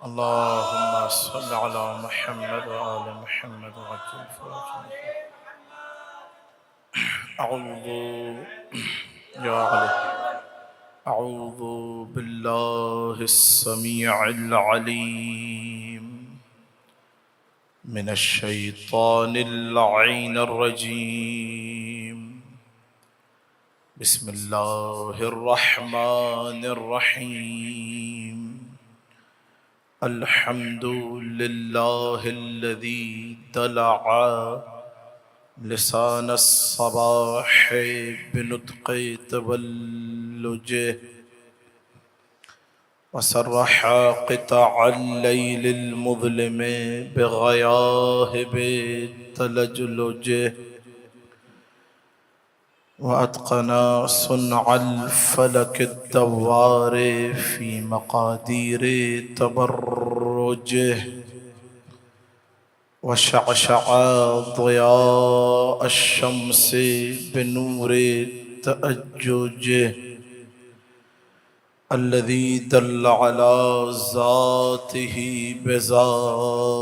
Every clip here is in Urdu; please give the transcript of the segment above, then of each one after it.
اللهم صل على محمد وآل محمد وعجل فرجهم. أعوذ يا علي أعوذ بالله السميع العليم من الشيطان اللعين الرجيم. بسم الله الرحمن الرحيم. الحمد لله الذي دلع لسان الصباح بنطق تبلجه وسرح قطع الليل المظلم بغياهب تلجلجه وأتقن صنع الفلك الدوار في مقادير تبرجه وشعشع ضياء الشمس بنور تأججه الذي دل على ذاته بذاته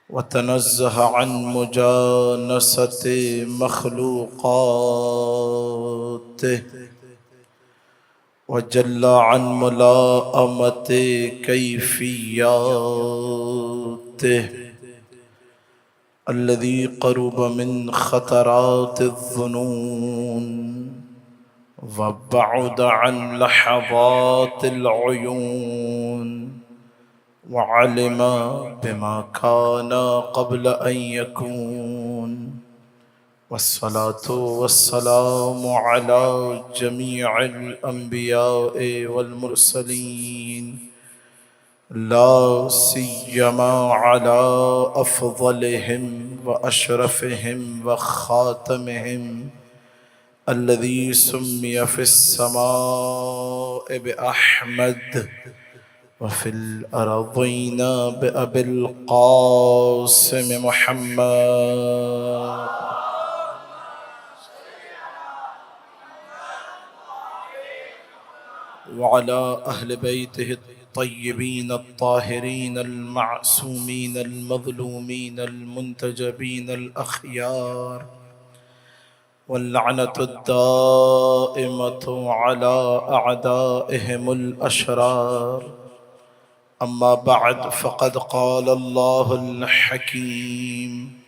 وتنزه عن مجانسة مخلوقاته وجل عن ملاءمة كيفياته الذي قرب من خطرات الظنون وبعد عن لحظات العيون وعلم بما كان قبل أن يكون. والصلاة والسلام على جميع الأنبياء والمرسلين لا سيما على أفضلهم وأشرفهم وخاتمهم الذي سمي في السماء بأحمد وفي الأرضين بأبي القاسم محمد وعلى أهل بيته الطيبين الطاهرين المعصومين المظلومين المنتجبين الأخيار واللعنة الدائمة على أعدائهم الأشرار. أما بعد فقد قال الله الحكيم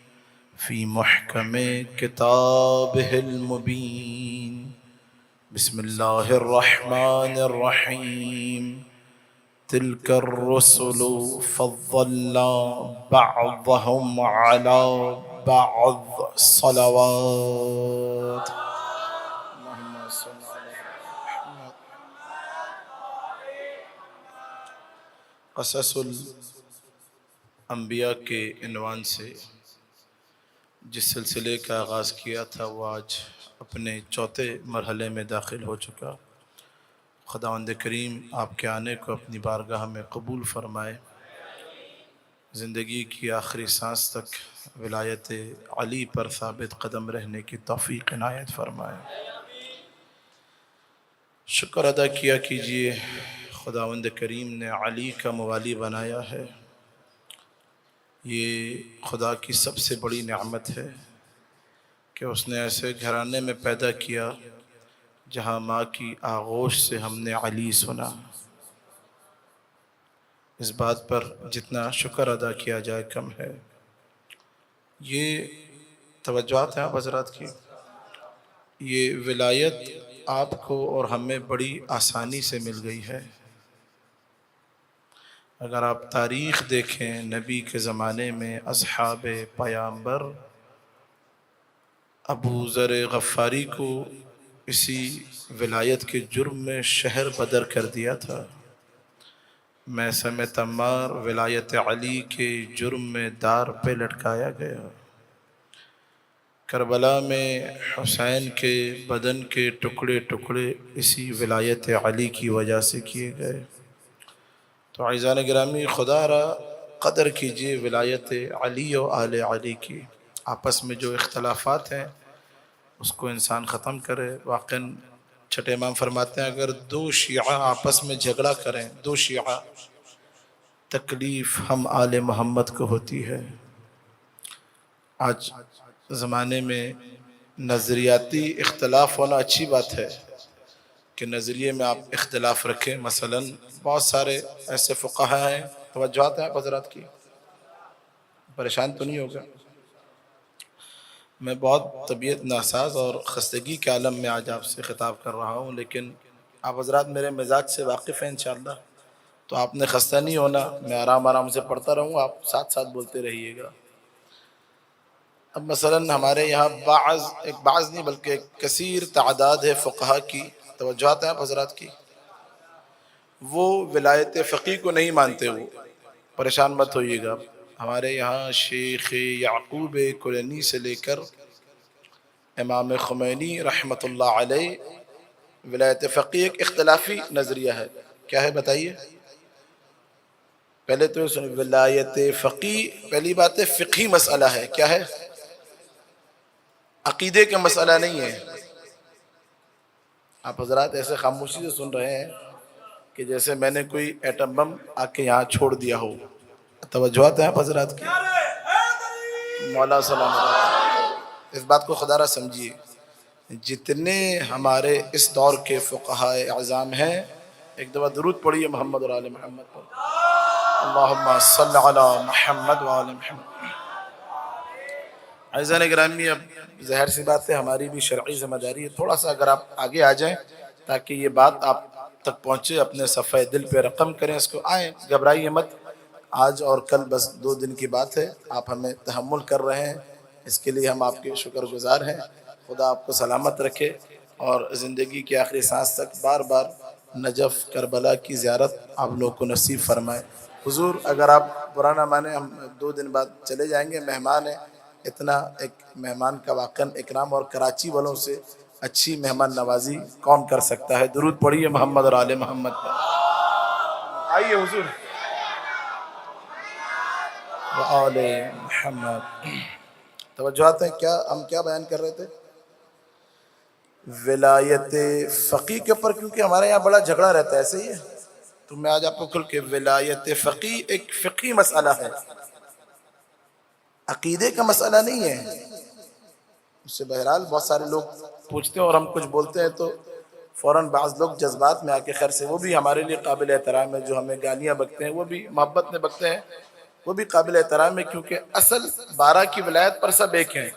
في محكم كتابه المبين. بسم الله الرحمن الرحيم. تلك الرسل فضلنا بعضهم على بعض صلوات. اللهم صل على محمد. قصص الانبیاء کے عنوان سے جس سلسلے کا آغاز کیا تھا وہ آج اپنے چوتھے مرحلے میں داخل ہو چکا. خداوند کریم آپ کے آنے کو اپنی بارگاہ میں قبول فرمائے. زندگی کی آخری سانس تک ولایت علی پر ثابت قدم رہنے کی توفیق عنایت فرمائے. شکر ادا کیا کیجئے خداوند کریم نے علی کا موالی بنایا ہے. یہ خدا کی سب سے بڑی نعمت ہے کہ اس نے ایسے گھرانے میں پیدا کیا جہاں ماں کی آغوش سے ہم نے علی سنا. اس بات پر جتنا شکر ادا کیا جائے کم ہے. یہ توجہات ہیں آپ حضرات کی. یہ ولایت آپ کو اور ہمیں بڑی آسانی سے مل گئی ہے. اگر آپ تاریخ دیکھیں نبی کے زمانے میں اصحاب پیامبر ابو ذر غفاری کو اسی ولایت کے جرم میں شہر بدر کر دیا تھا. میثم تمار ولایت علی کے جرم میں دار پہ لٹکایا گیا. کربلا میں حسین کے بدن کے ٹکڑے ٹکڑے اسی ولایت علی کی وجہ سے کیے گئے. تو عزیزان گرامی خدا را قدر کیجئے ولایت علی و آل علی کی. آپس میں جو اختلافات ہیں اس کو انسان ختم کرے. واقعاً چھٹے امام فرماتے ہیں اگر دو شیعہ آپس میں جھگڑا کریں، دو شیعہ، تکلیف ہم آل محمد کو ہوتی ہے۔ آج زمانے میں نظریاتی اختلاف ہونا اچھی بات ہے کہ نظریے میں آپ اختلاف رکھیں۔ مثلا بہت سارے ایسے فقہاء ہیں، توجہات ہیں حضرات کی، پریشان تو نہیں ہوگا؟ میں بہت طبیعت ناساز اور خستگی کے عالم میں آج آپ سے خطاب کر رہا ہوں، لیکن آپ حضرات میرے مزاج سے واقف ہیں انشاءاللہ، تو آپ نے خستہ نہیں ہونا، میں آرام آرام سے پڑھتا رہوں گا، آپ ساتھ ساتھ بولتے رہیے گا۔ اب مثلا ہمارے یہاں بعض نہیں بلکہ کثیر تعداد ہے فقہا کی، توجہات ہیں حضرات کی، وہ ولایت فقی کو نہیں مانتے، وہ پریشان مت ہوئیے گا۔ ہمارے یہاں شیخ یعقوب کلینی سے لے کر امام خمینی رحمۃ اللہ علیہ، ولایت فقی ایک اختلافی نظریہ ہے۔ کیا ہے بتائیے؟ پہلے تو سنیں، ولایت فقی پہلی بات ہے فقہی مسئلہ ہے۔ کیا ہے؟ عقیدے کا مسئلہ نہیں ہے۔ آپ حضرات ایسے خاموشی سے سن رہے ہیں کہ جیسے میں نے کوئی ایٹم بم آ کے یہاں چھوڑ دیا ہو۔ توجہات ہیں آپ حضرات کی؟ مولا سلام علیکم۔ اس بات کو خدا را سمجھیے، جتنے ہمارے اس دور کے فقہاء اعظام ہیں، ایک دفعہ درود پڑھیے محمد اور آل محمد پر، اللہم صلی علی محمد و آل محمد۔ عزیزان گرامی، اب ظاہر سی بات ہے ہماری بھی شرعی ذمہ داری ہے، تھوڑا سا اگر آپ آگے آ جائیں تاکہ یہ بات آپ تک پہنچے، اپنے صفحہ دل پہ رقم کریں اس کو، آئیں، گھبرائیے مت۔ آج اور کل بس 2 دن کی بات ہے، آپ ہمیں تحمل کر رہے ہیں، اس کے لیے ہم آپ کے شکر گزار ہیں۔ خدا آپ کو سلامت رکھے اور زندگی کے آخری سانس تک بار بار نجف کربلا کی زیارت آپ لوگ کو نصیب فرمائے۔ حضور اگر آپ برا نہ مانیں، ہم 2 دن بعد چلے جائیں گے، مہمان ہیں، اتنا ایک مہمان کا واقعاً اکرام، اور کراچی والوں سے اچھی مہمان نوازی کون کر سکتا ہے؟ درود پڑھیے محمد اور آل محمد پر۔ آئیے حضور وآل محمد۔ توجہات ہیں؟ ہم کیا بیان کر رہے تھے؟ ولایت فقی کے اوپر، کیونکہ ہمارے یہاں بڑا جھگڑا رہتا ہے، ایسے ہی ہے، تو میں آج آپ کو کھل کے ولایت فقی ایک فقی مسئلہ ہے، عقیدے کا مسئلہ نہیں ہے۔ اس سے بہرحال بہت سارے لوگ پوچھتے ہیں اور ہم کچھ بولتے ہیں تو فوراً بعض لوگ جذبات میں آ کے، خیر سے وہ بھی ہمارے لیے قابل احترام ہے، جو ہمیں گالیاں بکتے ہیں وہ بھی محبت میں بکتے ہیں، وہ بھی قابل احترام ہے، کیونکہ اصل 12 کی ولایت پر سب ایک ہیں۔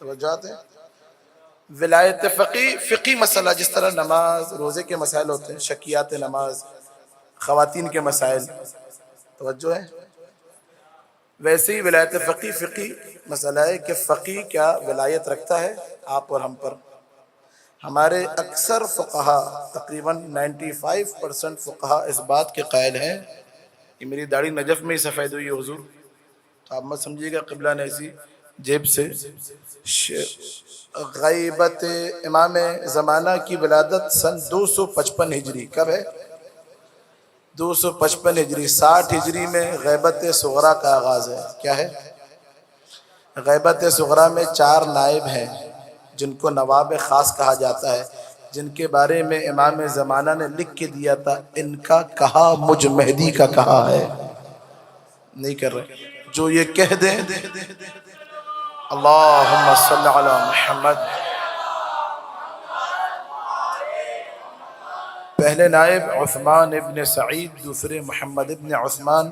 توجہات ہیں؟ ولایت فقی مسئلہ، جس طرح نماز روزے کے مسائل ہوتے ہیں، شکیات نماز، خواتین کے مسائل، توجہ ہے، ویسے ہی ولایت فقی مسئلہ ہے کہ فقی کیا ولایت رکھتا ہے آپ اور ہم پر۔ ہمارے اکثر فقہا، تقریباً 95% فقہا اس بات کے قائل ہیں، یہ میری داڑھی نجف میں ہی سفید ہوئی ہے حضور، تو آپ مت سمجھیے گا قبلہ نے ایسی جیب سے۔ غیبت امام زمانہ کی ولادت سن 255 ہجری، کب ہے؟ 255 ہجری، 60 ہجری میں غیبت صغرا کا آغاز ہے۔ کیا ہے؟ غیبت صغرا میں 4 نائب ہیں جن کو نواب خاص کہا جاتا ہے، جن کے بارے میں امام زمانہ نے لکھ کے دیا تھا، ان کا کہا مجھ مہدی کا کہا ہے۔ نہیں کر رہے؟ جو یہ کہہ دیں، اللہم صلی علی محمد۔ پہلے نائب عثمان ابن سعید، دوسرے محمد ابن عثمان،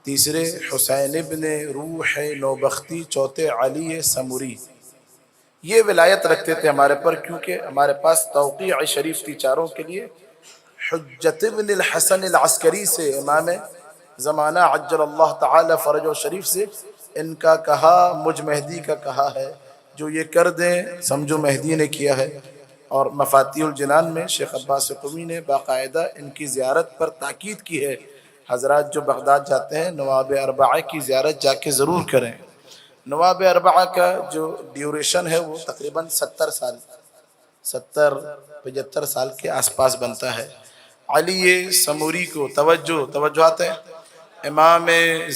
تیسرے حسین ابن روح نوبختی، چوتھے علی سموری۔ یہ ولایت رکھتے تھے ہمارے پر، کیونکہ ہمارے پاس توقیع شریف تھی چاروں کے لیے۔ حجت ابن الحسن العسکری سے، امام زمانہ عجل اللہ تعالی فرجہ شریف سے، ان کا کہا مجھ مہدی کا کہا ہے، جو یہ کر دیں سمجھو مہدی نے کیا ہے۔ اور مفاتیح الجنان میں شیخ عباس قمی نے باقاعدہ ان کی زیارت پر تاکید کی ہے، حضرات جو بغداد جاتے ہیں نواب اربعہ کی زیارت جا کے ضرور کریں۔ نواب اربعہ کا جو ڈیوریشن ہے وہ تقریباً 75 سال کے آس پاس بنتا ہے۔ علی سموری کو توجہات ہیں، امام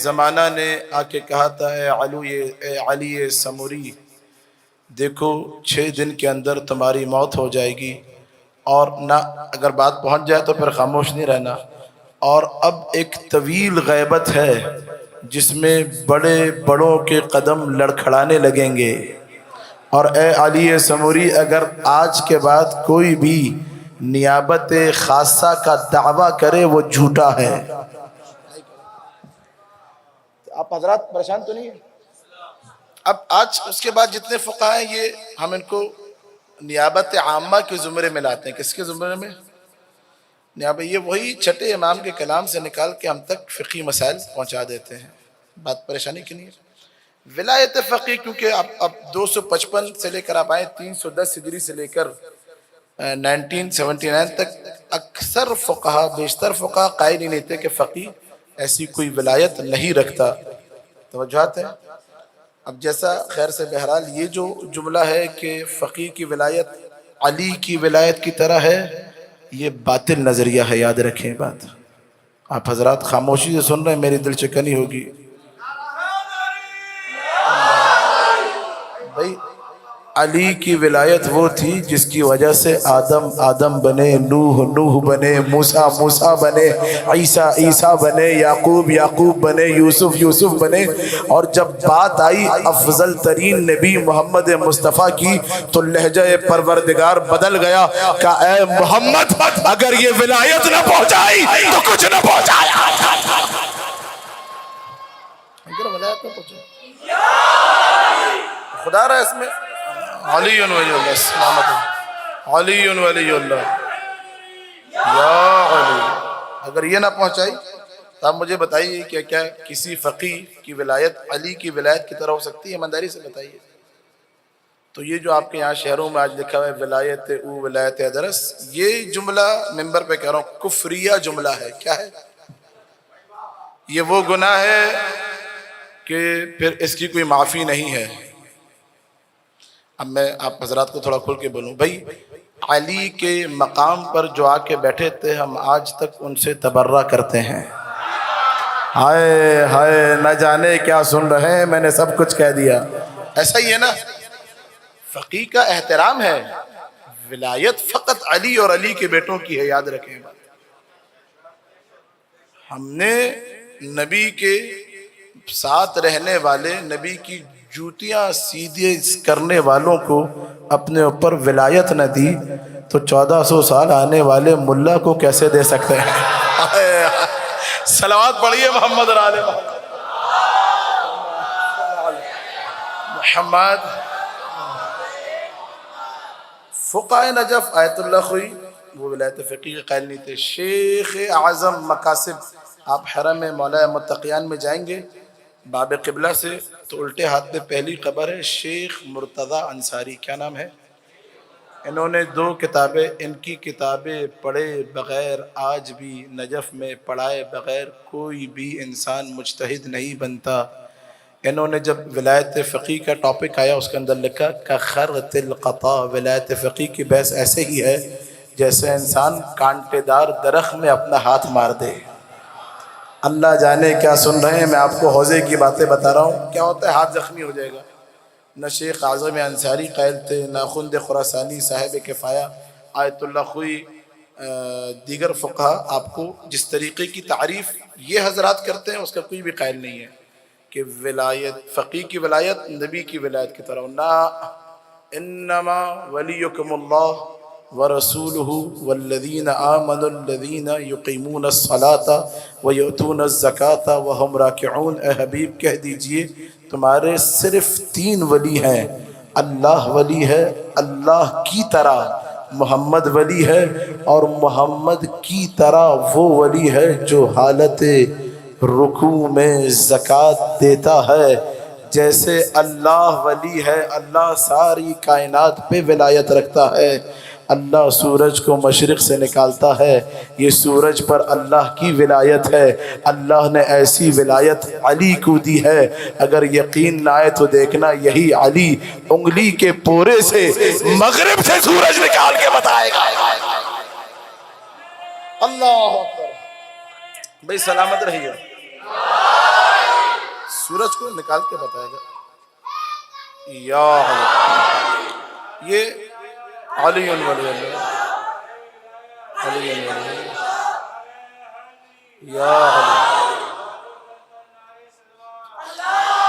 زمانہ نے آ کے کہا تھا، اے علی سموری، دیکھو 6 دن کے اندر تمہاری موت ہو جائے گی، اور نہ اگر بات پہنچ جائے تو پھر خاموش نہیں رہنا. اور اب ایک طویل غیبت ہے جس میں بڑے بڑوں کے قدم لڑکھڑانے لگیں گے. اور اے علی سموری، اگر آج کے بعد کوئی بھی نیابت خاصہ کا دعویٰ کرے وہ جھوٹا ہے. آپ حضرات پریشان تو نہیں ہیں؟ اب آج اس کے بعد جتنے فقہ ہیں یہ ہم ان کو نیابت عامہ کے زمرے میں لاتے ہیں. کس کے زمرے میں؟ نیابت. یہ وہی چھٹے امام کے کلام سے نکال کے ہم تک فقہی مسائل پہنچا دیتے ہیں. بات پریشانی کی نہیں ہے. ولایت فقی کیونکہ اب 255 سے لے کر آپ آئے 310 ہجری سے لے کر 1979 تک اکثر فقہا، بیشتر فقہا قائل ہی نہیں تھے کہ فقی ایسی کوئی ولایت نہیں رکھتا. توجہات ہے. اب جیسا خیر سے بہرحال یہ جو جملہ ہے کہ فقی کی ولایت علی کی ولایت کی طرح ہے، یہ باطل نظریہ ہے. یاد رکھیں بات. آپ حضرات خاموشی سے سن رہے ہیں، میری دل چکنی ہوگی. بھائی علی کی ولایت وہ تھی جس کی وجہ سے آدم آدم بنے، نوح نوح بنے، موسیٰ موسیٰ بنے، عیسیٰ عیسیٰ بنے، یعقوب یعقوب بنے، یوسف یوسف بنے. اور جب بات آئی افضل ترین نبی محمد مصطفیٰ کی تو لہجہ پروردگار بدل گیا کہ اے محمد اگر یہ ولایت نہ پہنچائی تو کچھ نہ پہنچایا. اگر ولایت نہ پہنچائی خدا رہا اس میں علی ولی اللہ سلامت علی ولی اللہ یا علی. اگر یہ نہ پہنچائی تو آپ مجھے بتائیے کہ کیا کسی فقی کی ولایت علی کی ولایت کی طرح ہو سکتی ہے؟ ایمانداری سے بتائیے. تو یہ جو آپ کے یہاں شہروں میں آج لکھا ہوا ہے ولایت او ولایت ادرس، یہ جملہ ممبر پہ کہہ رہا ہوں کفریہ جملہ ہے. کیا ہے یہ؟ وہ گناہ ہے کہ پھر اس کی کوئی معافی نہیں ہے. اب میں آپ حضرات کو تھوڑا کھول کے بولوں. بھائی علی کے مقام پر جو آ کے بیٹھے تھے ہم آج تک ان سے تبرہ کرتے ہیں. ہائے ہائے نہ جانے کیا سن رہے ہیں، میں نے سب کچھ کہہ دیا. ایسا ہی ہے نا. فقی کا احترام ہے، ولایت فقط علی اور علی کے بیٹوں کی ہے. یاد رکھیں بات. ہم نے نبی کے ساتھ رہنے والے، نبی کی جوتیاں سیدھے کرنے والوں کو اپنے اوپر ولایت نہ دی تو 1400 سال آنے والے ملا کو کیسے دے سکتے ہیں؟ صلوات پڑھیے محمد اور آل محمد. فقہ نجف آیت اللہ خوئی وہ ولایت فقی کے قائل نہیں تھے. شیخ اعظم مقاصد، آپ حرم مولا متقیان میں جائیں گے باب قبلہ سے تو الٹے ہاتھ پہ پہلی قبر ہے شیخ مرتضی انصاری. کیا نام ہے؟ انہوں نے 2 کتابیں، ان کی کتابیں پڑھے بغیر آج بھی نجف میں پڑھائے بغیر کوئی بھی انسان مجتہد نہیں بنتا. انہوں نے جب ولایت فقی کا ٹاپک آیا اس کے اندر لکھا کہ خرط القطا، ولایت فقی کی بحث ایسے ہی ہے جیسے انسان کانٹے دار درخت میں اپنا ہاتھ مار دے. اللہ جانے کیا سن رہے ہیں. میں آپ کو حوضے کی باتیں بتا رہا ہوں. کیا ہوتا ہے؟ ہاتھ زخمی ہو جائے گا. نہ شیخ اعظم انصاری قائل تھے، نہ خند خراسانی صاحب کفایہ، آیت اللہ خوئی، دیگر فقہ آپ کو جس طریقے کی تعریف یہ حضرات کرتے ہیں اس کا کوئی بھی قائل نہیں ہے کہ ولایت فقی کی ولایت نبی کی ولایت کی طرح. نہ انما ولیکم اللہ ورسولہ والذین آمنوا الذین یقیمون الصلاة ویؤتون الزکاة وہم راکعون. اے حبیب کہہ دیجئے تمہارے صرف 3 ولی ہیں. اللہ ولی ہے اللہ کی طرح، محمد ولی ہے اور محمد کی طرح وہ ولی ہے جو حالت رکوع میں زکوٰۃ دیتا ہے. جیسے اللہ ولی ہے، اللہ ساری کائنات پہ ولایت رکھتا ہے. اللہ سورج کو مشرق سے نکالتا ہے، یہ سورج پر اللہ کی ولایت ہے. اللہ نے ایسی ولایت علی کو دی ہے. اگر یقین نہ آئے تو دیکھنا یہی علی انگلی کے پورے سے مغرب سے سورج نکال کے بتائے گا. اللہ اکبر. بھئی سلامت رہیے. سورج کو نکال کے بتائے گا. یا اللہ. یہ علی ولی اللہ. علی یا علی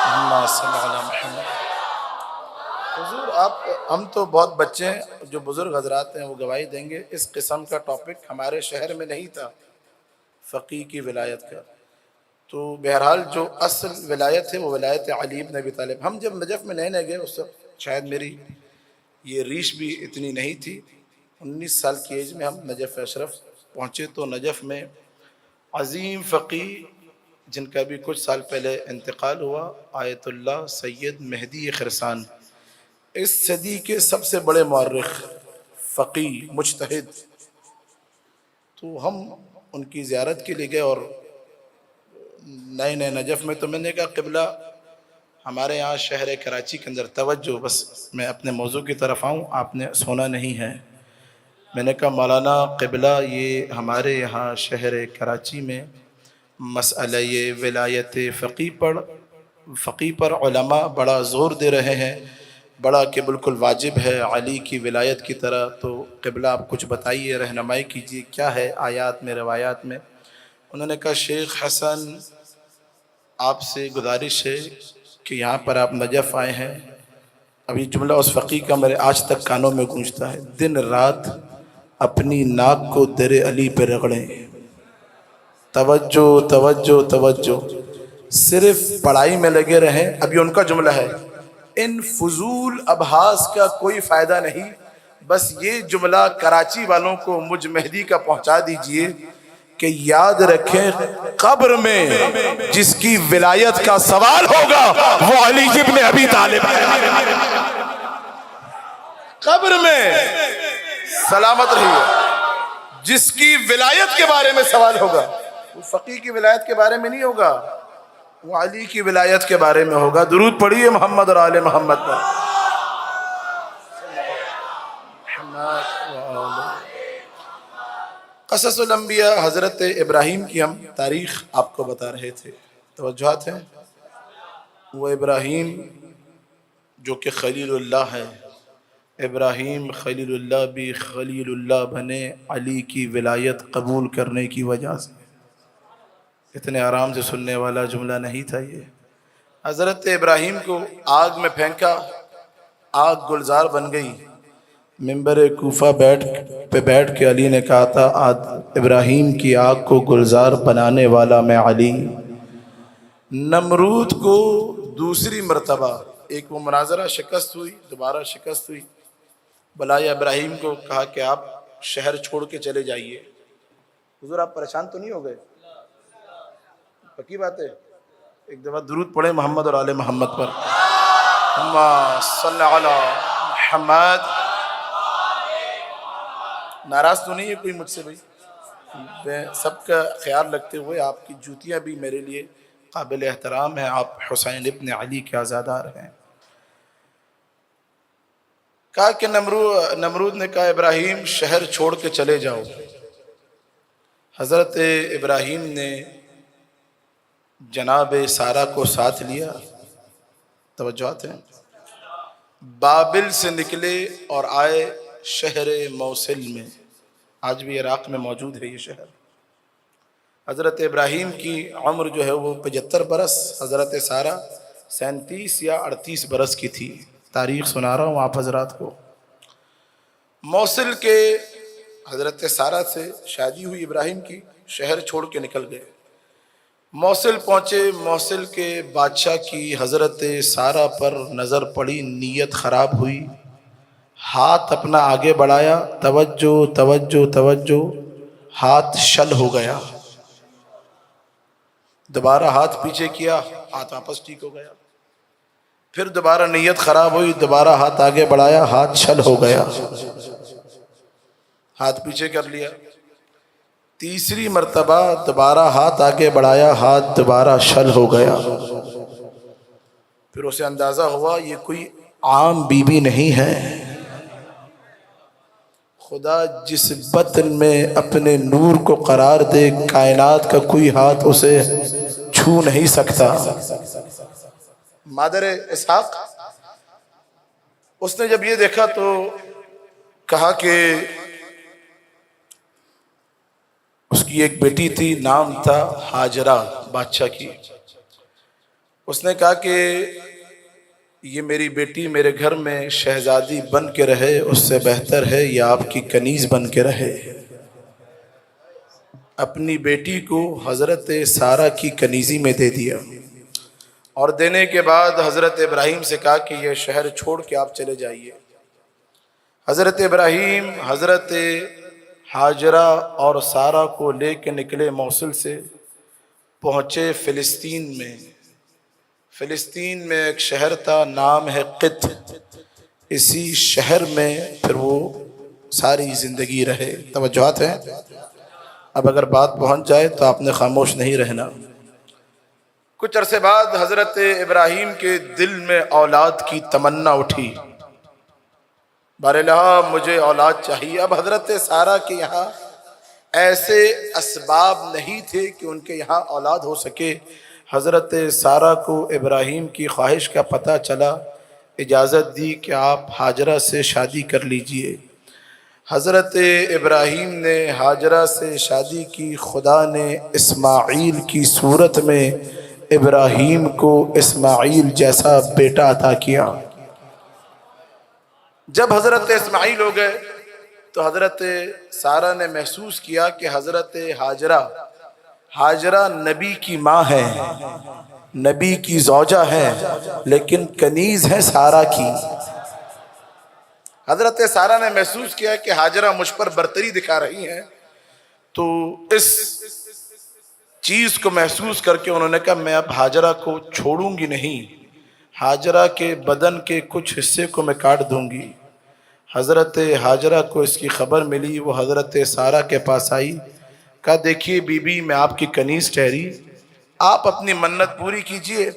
اللہم صلی علی محمد۔ حضور آپ، ہم تو بہت بچے ہیں، جو بزرگ حضرات ہیں وہ گواہی دیں گے، اس قسم کا ٹاپک ہمارے شہر میں نہیں تھا فقیہ کی ولایت کا۔ تو بہرحال جو اصل ولایت ہے وہ ولایت علی بن ابی طالب۔ ہم جب نجف میں نئے گئے اس وقت شاید میری یہ ریش بھی اتنی نہیں تھی، 19 سال کی ایج میں ہم نجف اشرف پہنچے۔ تو نجف میں عظیم فقیہ جن کا بھی کچھ سال پہلے انتقال ہوا، آیت اللہ سید مہدی خرسان، اس صدی کے سب سے بڑے مورخ، فقیہ، مجتہد۔ تو ہم ان کی زیارت کے لیے گئے، اور نئے نئے نجف میں تو میں نے کہا قبلہ ہمارے یہاں شہر کراچی کے اندر توجہ، بس میں اپنے موضوع کی طرف آؤں، آپ نے سونا نہیں ہے۔ میں نے کہا مولانا قبلہ یہ ہمارے یہاں شہر کراچی میں مسئلہ یہ ولایت فقیہ پر علماء بڑا زور دے رہے ہیں، بڑا کہ بالکل واجب ہے علی کی ولایت کی طرح۔ تو قبلہ آپ کچھ بتائیے، رہنمائی کیجیے، کیا ہے آیات میں، روایات میں۔ انہوں نے کہا شیخ حسن آپ سے گزارش ہے کہ یہاں پر آپ نجف آئے ہیں، ابھی جملہ اس فقیہ کا میرے آج تک کانوں میں گونجتا ہے، دن رات اپنی ناک کو در علی پہ رگڑیں، توجہ توجہ توجہ، صرف پڑھائی میں لگے رہیں۔ ابھی ان کا جملہ ہے، ان فضول ابحاث کا کوئی فائدہ نہیں، بس یہ جملہ کراچی والوں کو مجھ مہدی کا پہنچا دیجئے کہ یاد رکھیں قبر میں جس کی ولایت کا سوال ہوگا وہ علی ابن ابی طالب ہے۔ قبر میں سلامت رہیے، جس کی ولایت کے بارے میں سوال ہوگا وہ فقیہ کی ولایت کے بارے میں نہیں ہوگا، وہ علی کی ولایت کے بارے میں ہوگا۔ درود پڑھیے محمد اور آل محمد پر۔ قصص الانبیاء، حضرت ابراہیم کی ہم تاریخ آپ کو بتا رہے تھے، توجہات ہیں۔ وہ ابراہیم جو کہ خلیل اللہ ہے، ابراہیم خلیل اللہ بھی خلیل اللہ بنے علی کی ولایت قبول کرنے کی وجہ سے۔ اتنے آرام سے سننے والا جملہ نہیں تھا یہ۔ حضرت ابراہیم کو آگ میں پھینکا، آگ گلزار بن گئی۔ منبر کوفہ پہ بیٹھ کے علی نے کہا تھا ابراہیم کی آگ کو گلزار بنانے والا میں علی۔ نمرود کو دوسری مرتبہ ایک وہ مناظرہ شکست ہوئی، دوبارہ شکست ہوئی، بلایا ابراہیم کو، کہا کہ آپ شہر چھوڑ کے چلے جائیے۔ حضور آپ پریشان تو نہیں ہو گئے؟ پکی بات ہے؟ ایک دفعہ درود پڑھیں محمد اور آل محمد پر۔ اللہم صلی علی محمد۔ ناراض تو نہیں ہے کوئی مجھ سے بھائی؟ میں سب کا خیال رکھتے ہوئے، آپ کی جوتیاں بھی میرے لیے قابل احترام ہیں، آپ حسین ابن علی کے عزادار ہیں۔ کہا کہ نمرود نے کہا ابراہیم شہر چھوڑ کے چلے جاؤ۔ حضرت ابراہیم نے جناب سارہ کو ساتھ لیا، توجہات ہیں، بابل سے نکلے اور آئے شہر موصل میں، آج بھی عراق میں موجود ہے یہ شہر۔ حضرت ابراہیم کی عمر جو ہے وہ 75 برس، حضرت سارہ 37 یا 38 برس کی تھی، تاریخ سنا رہا ہوں آپ حضرات کو۔ موصل کے حضرت سارہ سے شادی ہوئی ابراہیم کی، شہر چھوڑ کے نکل گئے، موصل پہنچے۔ موصل کے بادشاہ کی حضرت سارہ پر نظر پڑی، نیت خراب ہوئی، ہاتھ اپنا آگے بڑھایا، توجہ توجہ توجہ، ہاتھ شل ہو گیا، دوبارہ ہاتھ پیچھے کیا، ہاتھ واپس ٹھیک ہو گیا، پھر دوبارہ نیت خراب ہوئی، دوبارہ ہاتھ آگے بڑھایا، ہاتھ شل ہو گیا، ہاتھ پیچھے کر لیا، تیسری مرتبہ دوبارہ ہاتھ آگے بڑھایا، ہاتھ دوبارہ شل ہو گیا۔ پھر اسے اندازہ ہوا یہ کوئی عام بی بی نہیں ہے، خدا جس بطن میں اپنے نور کو قرار دے کائنات کا کوئی ہاتھ اسے چھو نہیں سکتا۔ مادر اسحاق، اس نے جب یہ دیکھا تو کہا کہ اس کی ایک بیٹی تھی، نام تھا ہاجرہ بادشاہ کی۔ اس نے کہا کہ یہ میری بیٹی میرے گھر میں شہزادی بن کے رہے، اس سے بہتر ہے یہ آپ کی کنیز بن کے رہے۔ اپنی بیٹی کو حضرت سارہ کی کنیزی میں دے دیا، اور دینے کے بعد حضرت ابراہیم سے کہا کہ یہ شہر چھوڑ کے آپ چلے جائیے۔ حضرت ابراہیم حضرت ہاجرہ اور سارہ کو لے کے نکلے، موصل سے پہنچے فلسطین میں۔ فلسطین میں ایک شہر تھا، نام ہے قط۔ اسی شہر میں پھر وہ ساری زندگی رہے۔ توجہات ہیں؟ اب اگر بات پہنچ جائے تو آپ نے خاموش نہیں رہنا۔ کچھ عرصے بعد حضرت ابراہیم کے دل میں اولاد کی تمنا اٹھی، باراللہ مجھے اولاد چاہیے۔ اب حضرت سارہ کے یہاں ایسے اسباب نہیں تھے کہ ان کے یہاں اولاد ہو سکے۔ حضرت سارہ کو ابراہیم کی خواہش کا پتہ چلا، اجازت دی کہ آپ ہاجرہ سے شادی کر لیجئے۔ حضرت ابراہیم نے ہاجرہ سے شادی کی۔ خدا نے اسماعیل کی صورت میں ابراہیم کو اسماعیل جیسا بیٹا عطا کیا۔ جب حضرت اسماعیل ہو گئے تو حضرت سارہ نے محسوس کیا کہ حضرت ہاجرہ نبی کی ماں ہے، نبی کی زوجہ ہے، لیکن کنیز ہے سارہ کی۔ حضرت سارہ نے محسوس کیا کہ ہاجرہ مجھ پر برتری دکھا رہی ہیں، تو اس چیز کو محسوس کر کے انہوں نے کہا میں اب ہاجرہ کو چھوڑوں گی نہیں، ہاجرہ کے بدن کے کچھ حصے کو میں کاٹ دوں گی۔ حضرت ہاجرہ کو اس کی خبر ملی، وہ حضرت سارہ کے پاس آئی، کہا دیکھیے بی بی میں آپ کی کنیز ٹھہری، آپ اپنی منت پوری کیجئے،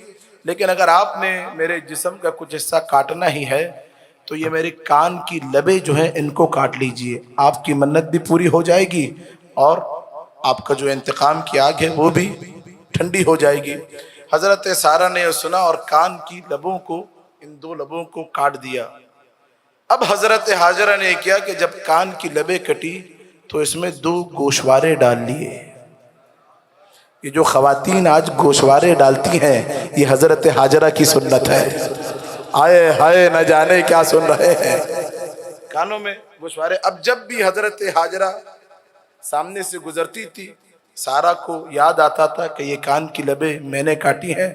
لیکن اگر آپ نے میرے جسم کا کچھ حصہ کاٹنا ہی ہے تو یہ میرے کان کی لبیں جو ہیں ان کو کاٹ لیجئے، آپ کی منت بھی پوری ہو جائے گی اور آپ کا جو انتقام کی آگ ہے وہ بھی ٹھنڈی ہو جائے گی۔ حضرت سارہ نے یہ سنا اور کان کی لبوں کو، ان دو لبوں کو کاٹ دیا۔ اب حضرت ہاجرہ نے کیا کہ جب کان کی لبیں کٹی تو اس میں 2 گوشوارے ڈال لیے۔ یہ جو خواتین آج گوشوارے ڈالتی ہیں یہ حضرت ہاجرہ کی سنت ہے۔ آئے ہائے نہ جانے کیا سن رہے ہیں، کانوں میں گوشوارے۔ اب جب بھی حضرت ہاجرہ سامنے سے گزرتی تھی سارہ کو یاد آتا تھا کہ یہ کان کی لبیں میں نے کاٹی ہیں۔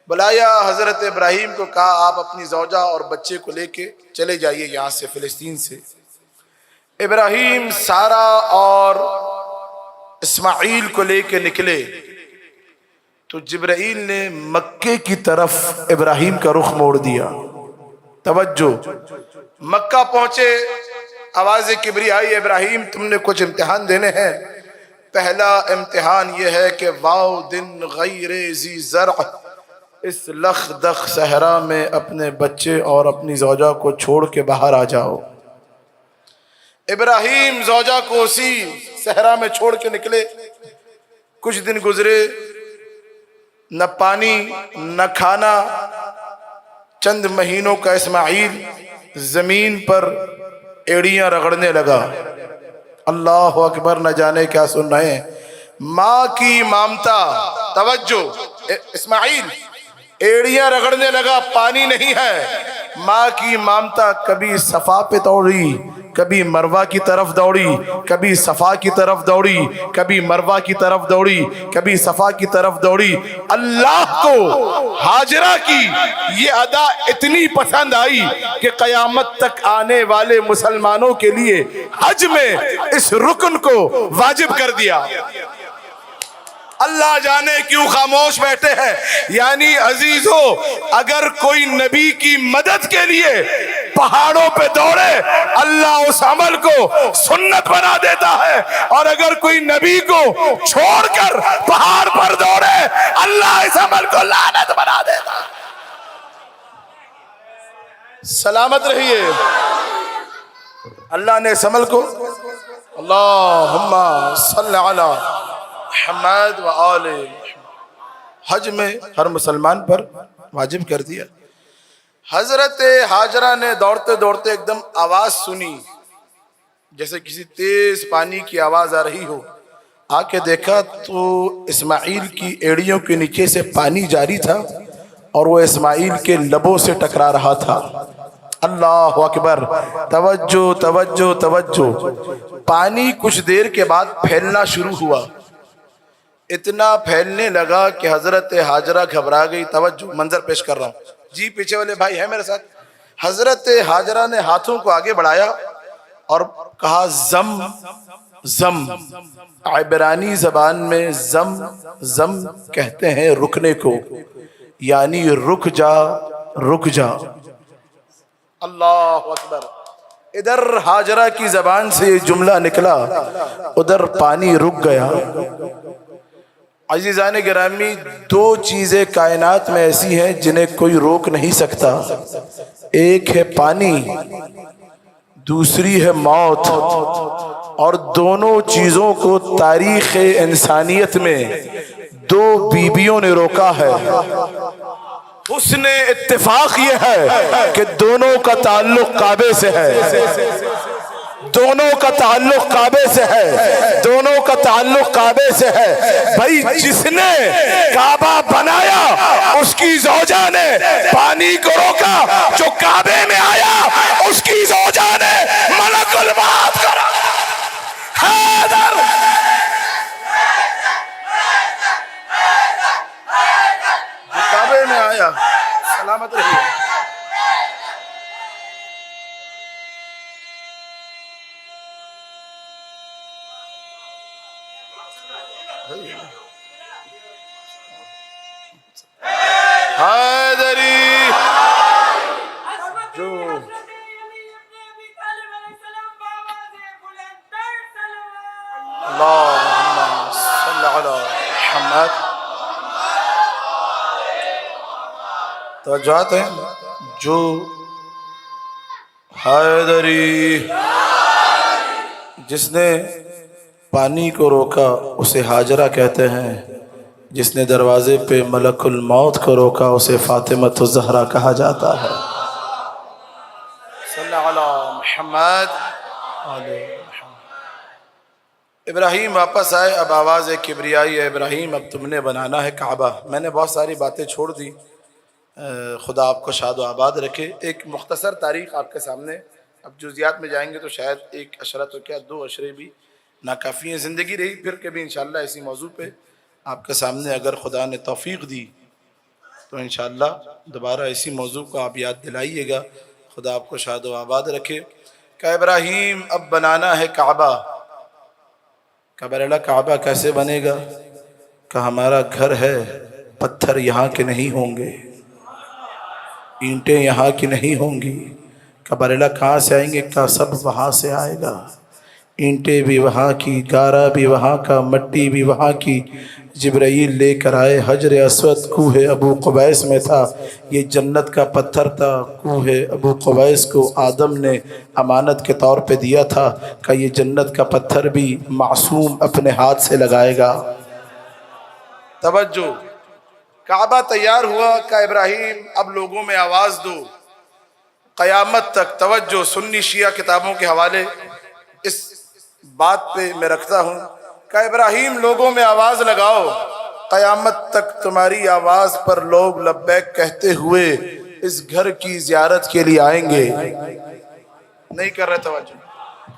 بلایا حضرت ابراہیم کو، کہا آپ اپنی زوجہ اور بچے کو لے کے چلے جائیے یہاں سے، فلسطین سے۔ ابراہیم سارہ اور اسماعیل کو لے کے نکلے تو جبرائیل نے مکے کی طرف ابراہیم کا رخ موڑ دیا۔ توجہ، مکہ پہنچے، آواز کبریائی ابراہیم تم نے کچھ امتحان دینے ہیں۔ پہلا امتحان یہ ہے کہ واؤ دن غیر ذی زرع، اس لخدخ صحرا میں اپنے بچے اور اپنی زوجہ کو چھوڑ کے باہر آ جاؤ۔ ابراہیم زوجہ کو اسی صحرا میں چھوڑ کے نکلے۔ کچھ دن گزرے، نہ پانی نہ کھانا۔ چند مہینوں کا اسماعیل زمین پر ایڑیاں رگڑنے لگا۔ اللہ اکبر، نہ جانے کیا سن رہے ہیں۔ ماں کی مامتا، توجہ، اسماعیل ایڑیاں رگڑنے لگا، پانی نہیں ہے۔ ماں کی مامتا کبھی صفا پہ دوڑی، کبھی مروہ کی طرف دوڑی، کبھی صفا کی طرف دوڑی، کبھی مروہ کی طرف دوڑی، کبھی صفا کی طرف دوڑی۔ اللہ کو ہاجرہ کی یہ ادا اتنی پسند آئی کہ قیامت تک آنے والے مسلمانوں کے لیے حج میں اس رکن کو واجب کر دیا۔ اللہ جانے کیوں خاموش بیٹھے ہیں۔ یعنی عزیزو، اگر کوئی نبی کی مدد کے لیے پہاڑوں پہ دوڑے اللہ اس عمل کو سنت بنا دیتا ہے، اور اگر کوئی نبی کو چھوڑ کر پہاڑ پر دوڑے اللہ اس عمل کو لعنت بنا دیتا ہے۔ سلامت رہیے۔ اللہ نے اس عمل کو، اللہم صلی علی محمد و آل حج میں ہر مسلمان پر واجب کر دیا۔ حضرت ہاجرہ نے دوڑتے دوڑتے ایک دم آواز سنی، جیسے کسی تیز پانی کی آواز آ رہی ہو۔ آ کے دیکھا تو اسماعیل کی ایڑیوں کے نیچے سے پانی جاری تھا اور وہ اسماعیل کے لبوں سے ٹکرا رہا تھا۔ اللہ اکبر، توجہ توجہ توجہ۔ پانی کچھ دیر کے بعد پھیلنا شروع ہوا، اتنا پھیلنے لگا کہ حضرت ہاجرہ گھبرا گئی۔ توجہ، منظر پیش کر رہا ہوں جی، پیچھے والے بھائی ہیں میرے ساتھ۔ حضرت ہاجرہ نے ہاتھوں کو آگے بڑھایا اور کہا زم زم۔ عبرانی زبان میں زم زم کہتے ہیں رکنے کو، یعنی رک جا رک جا۔ اللہ اکبر، ادھر ہاجرہ کی زبان سے یہ جملہ نکلا، ادھر پانی رک گیا۔ عزیزان گرامی، دو چیزیں کائنات میں ایسی ہیں جنہیں کوئی روک نہیں سکتا، ایک ہے پانی، دوسری ہے موت، اور دونوں چیزوں کو تاریخ انسانیت میں دو بیویوں نے روکا ہے۔ حسن اتفاق یہ ہے کہ دونوں کا تعلق کعبے سے ہے، دونوں کا تعلق کعبے سے ہے، دونوں کا تعلق کعبے سے ہے۔ بھائی جس نے کعبہ بنایا اس کی زوجہ نے پانی کو روکا، جو کعبے میں آیا اس کی زوجہ نے ملک الموت کو روکا۔ حیدر جو کعبے میں آیا، سلامت رہیے۔ حیدری جو اللہم صلی علی محمد۔ توجہات ہیں جو حیدری جس نے پانی کو روکا اسے ہاجرہ کہتے ہیں، جس نے دروازے پہ ملک الموت کو روکا اسے فاطمۃ الزہرا کہا جاتا ہے۔ صلی علی محمد۔ ابراہیم واپس آئے، اب آواز کبریائی ہے، ابراہیم اب تم نے بنانا ہے کعبہ۔ میں نے بہت ساری باتیں چھوڑ دی، خدا آپ کو شاد و آباد رکھے۔ ایک مختصر تاریخ آپ کے سامنے، اب جزیات میں جائیں گے تو شاید ایک عشرہ تو کیا دو عشرے بھی ناکافی ہیں۔ زندگی رہی پھر کبھی انشاءاللہ اسی موضوع پہ آپ کے سامنے اگر خدا نے توفیق دی تو انشاءاللہ دوبارہ اسی موضوع کو آپ یاد دلائیے گا۔ خدا آپ کو شاد و آباد رکھے۔ کہ ابراہیم اب بنانا ہے کعبہ۔ کہ برلا کعبہ کیسے بنے گا؟ کہ ہمارا گھر ہے، پتھر یہاں کے نہیں ہوں گے، اینٹیں یہاں کی نہیں ہوں گی۔ کہ برلا کہاں سے آئیں گے؟ کہ سب وہاں سے آئے گا، اینٹیں بھی وہاں کی، گارا بھی وہاں کا، مٹی بھی وہاں کی۔ جبرائیل لے کر آئے، حجر اسود کوہ ابو قبیس میں تھا، یہ جنت کا پتھر تھا۔ کوہ ابو قبیس کو آدم نے امانت کے طور پہ دیا تھا کہ یہ جنت کا پتھر بھی معصوم اپنے ہاتھ سے لگائے گا۔ توجہ، کعبہ تیار ہوا۔ کہ ابراہیم اب لوگوں میں آواز دو قیامت تک۔ توجہ، سنی شیعہ کتابوں کے حوالے اس بات پہ میں رکھتا ہوں کہ ابراہیم لوگوں میں آواز لگاؤ، قیامت تک تمہاری آواز پر لوگ لبیک کہتے ہوئے اس گھر کی زیارت کے لیے آئیں گے۔ نہیں کر رہے توجہ۔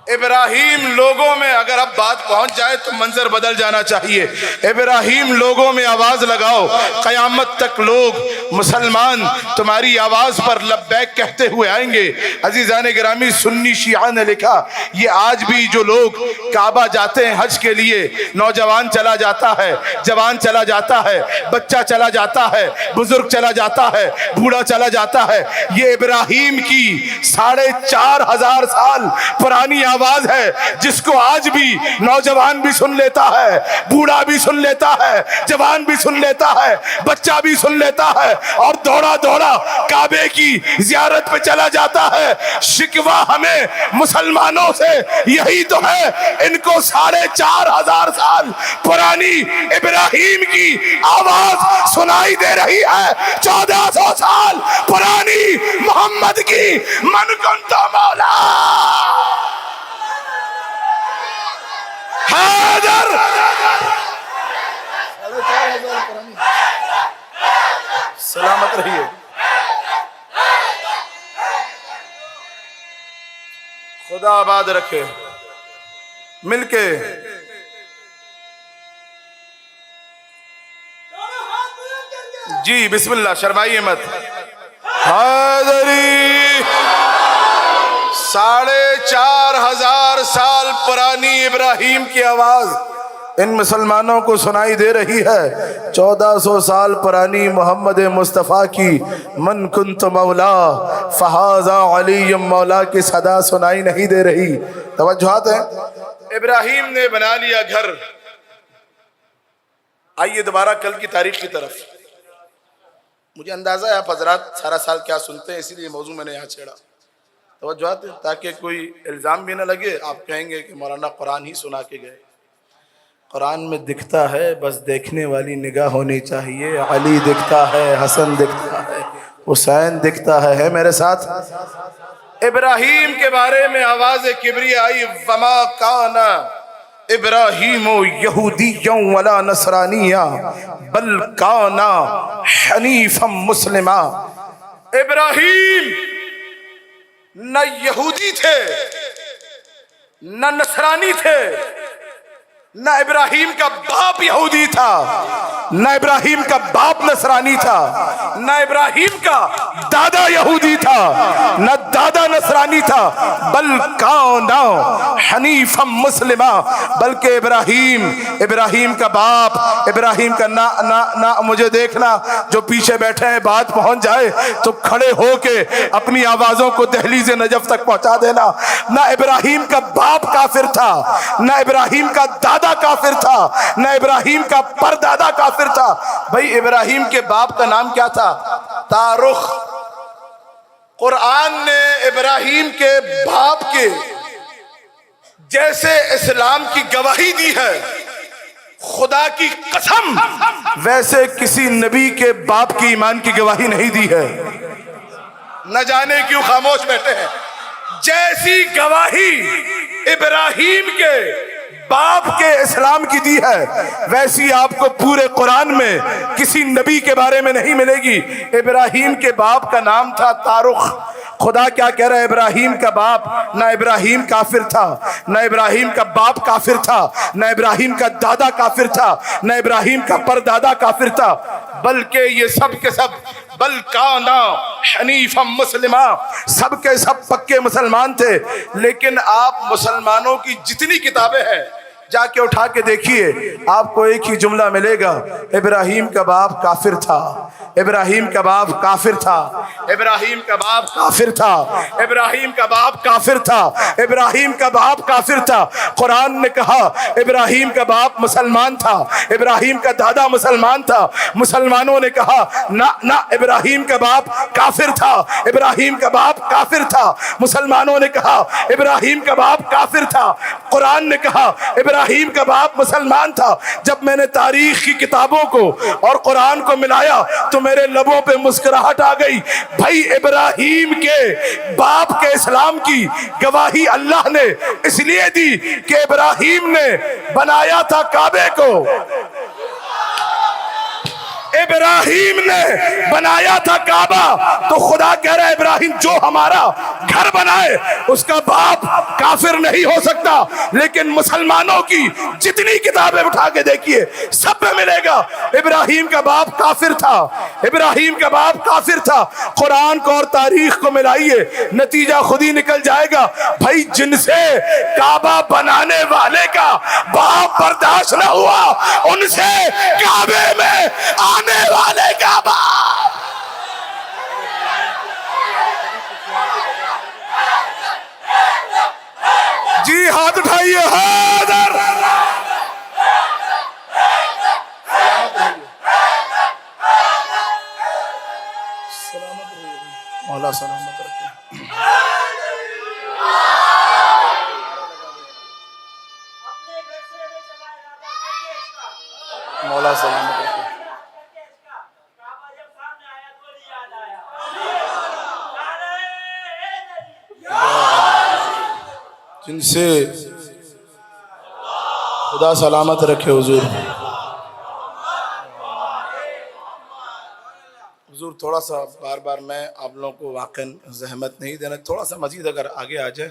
ابراہیم لوگوں میں، اگر اب بات پہنچ جائے تو منظر بدل جانا چاہیے۔ ابراہیم لوگوں میں آواز لگاؤ، قیامت تک لوگ مسلمان تمہاری آواز پر لبیک کہتے ہوئے آئیں گے۔ عزیزان گرامی، سنی شیعہ نے لکھا یہ آج بھی جو لوگ کعبہ جاتے ہیں حج کے لیے، نوجوان چلا جاتا ہے، جوان چلا جاتا ہے، بچہ چلا جاتا ہے، بزرگ چلا جاتا ہے، بوڑھا چلا جاتا ہے، یہ ابراہیم کی 4,500 سال پرانی آواز ہے، جس کو آج بھی نوجوان بھی سن لیتا ہے، بوڑھا بھی سن لیتا ہے، جوان بھی سن لیتا ہے، بچہ بھی سن لیتا ہے، اور دوڑا دوڑا کعبے کی زیارت پہ چلا جاتا ہے۔ شکوہ ہمیں مسلمانوں سے یہی تو ہے، ان کو 4,500 سال پرانی ابراہیم کی آواز سنائی دے رہی ہے، 1,400 سال پرانی محمد کی من کنت مولا۔ حیدر سلامت رہیے. خدا آباد رکھے. مل کے جی بسم اللہ شرمائیے مت. حیدری 4,500 سال پرانی ابراہیم کی آواز ان مسلمانوں کو سنائی دے رہی ہے. 1400 سال پرانی محمد مصطفیٰ کی من کنت مولا فہذا علی مولا کی صدا سنائی نہیں دے رہی. توجہات ہیں. ابراہیم نے بنا لیا گھر. آئیے دوبارہ کل کی تاریخ کی طرف. مجھے اندازہ ہے آپ حضرات سارا سال کیا سنتے ہیں، اسی لیے موضوع میں نے یہاں چھیڑا. توجہات ہیں تاکہ کوئی الزام بھی نہ لگے. آپ کہیں گے کہ مولانا قرآن ہی سنا کے گئے. قرآن میں دکھتا ہے، بس دیکھنے والی نگاہ ہونی چاہیے. علی دکھتا ہے، حسن دکھتا ہے، حسین دکھتا ہے میرے ساتھ. ابراہیم کے بارے میں آواز کبریاء آئی. وما کان ابراہیم یہودیا ولا نصرانیا بل کان حنیفا مسلما. ابراہیم نہ یہودی تھے نہ نصرانی تھے، نہ ابراہیم کا باپ یہودی تھا، نہ ابراہیم کا باپ نصرانی تھا، نہ ابراہیم کا دادا یہودی تھا، نہ دادا نصرانی تھا. بل کانا حنیفا مسلما. بلکہ ابراہیم کا باپ، ابراہیم کا نہ مجھے دیکھنا جو پیچھے بیٹھے ہیں بات پہنچ جائے تو کھڑے ہو کے اپنی آوازوں کو دہلیز نجف تک پہنچا دینا. نہ ابراہیم کا باپ کافر تھا، نہ ابراہیم کا دادا کافر تھا، نہ ابراہیم کا پردادا کافر تھا. بھائی ابراہیم کے باپ کا نام کیا تھا؟ تارخ. قرآن نے ابراہیم کے باپ کے جیسے اسلام کی گواہی دی ہے، خدا کی قسم ویسے کسی نبی کے باپ کی ایمان کی گواہی نہیں دی ہے. نہ جانے کیوں خاموش بیٹھے ہیں. جیسی گواہی ابراہیم کے باپ کے اسلام کی دی ہے ویسی آپ کو پورے قرآن میں کسی نبی کے بارے میں نہیں ملے گی. ابراہیم کے باپ کا نام تھا تارخ. خدا کیا کہہ رہا ہے؟ ابراہیم کا باپ، نہ ابراہیم کافر تھا، نہ ابراہیم کا باپ کافر تھا، نہ ابراہیم کا دادا کافر تھا، نہ ابراہیم کا پردادا کافر تھا، بلکہ یہ سب کے سب بل کانا حنیفا مسلما، سب کے سب پکے مسلمان تھے. لیکن آپ مسلمانوں کی جتنی کتابیں ہیں جا کے اٹھا کے دیکھیے، آپ کو ایک ہی جملہ ملے گا: ابراہیم کا باپ کافر تھا، ابراہیم کا باپ کافر تھا، ابراہیم کا باپ کافر تھا، ابراہیم کا باپ کافر تھا، ابراہیم کا باپ کافر تھا. قرآن نے کہا ابراہیم کا باپ مسلمان تھا، ابراہیم کا دادا مسلمان تھا. مسلمانوں نے کہا نہ ابراہیم کا باپ کافر تھا، ابراہیم کا باپ کافر تھا. مسلمانوں نے کہا ابراہیم کا باپ کافر تھا. قرآن نے کہا ابراہیم کا باپ مسلمان تھا. جب میں نے تاریخ کی کتابوں کو اور قرآن کو ملایا تو میرے لبوں پہ مسکراہٹ آ گئی. بھائی ابراہیم کے باپ کے اسلام کی گواہی اللہ نے اس لیے دی کہ ابراہیم نے بنایا تھا کعبے کو، ابراہیم نے بنایا تھا کعبہ. تو خدا کہہ رہا ہے ابراہیم جو ہمارا گھر بنائے اس کا باپ کافر نہیں ہو سکتا. لیکن مسلمانوں کی جتنی کتابیں اٹھا کے دیکھیے سب میں ملے گا ابراہیم کا باپ کافر تھا، ابراہیم کا باپ کافر تھا. قرآن کو اور تاریخ کو ملائیے، نتیجہ خود ہی نکل جائے گا. بھائی جن سے کعبہ بنانے والے کا باپ برداشت نہ ہوا ان سے کعبے میں آنے والے کا باپ. جی ہاتھ اٹھائیے. حیدر مولا سلامت رکھے. مولا سلامت رکھے. جن سے خدا سلامت رکھے حضور. حضور تھوڑا سا بار بار میں آپ لوگوں کو واقعا زحمت نہیں دینا, تھوڑا سا مزید اگر آگے آ جائے,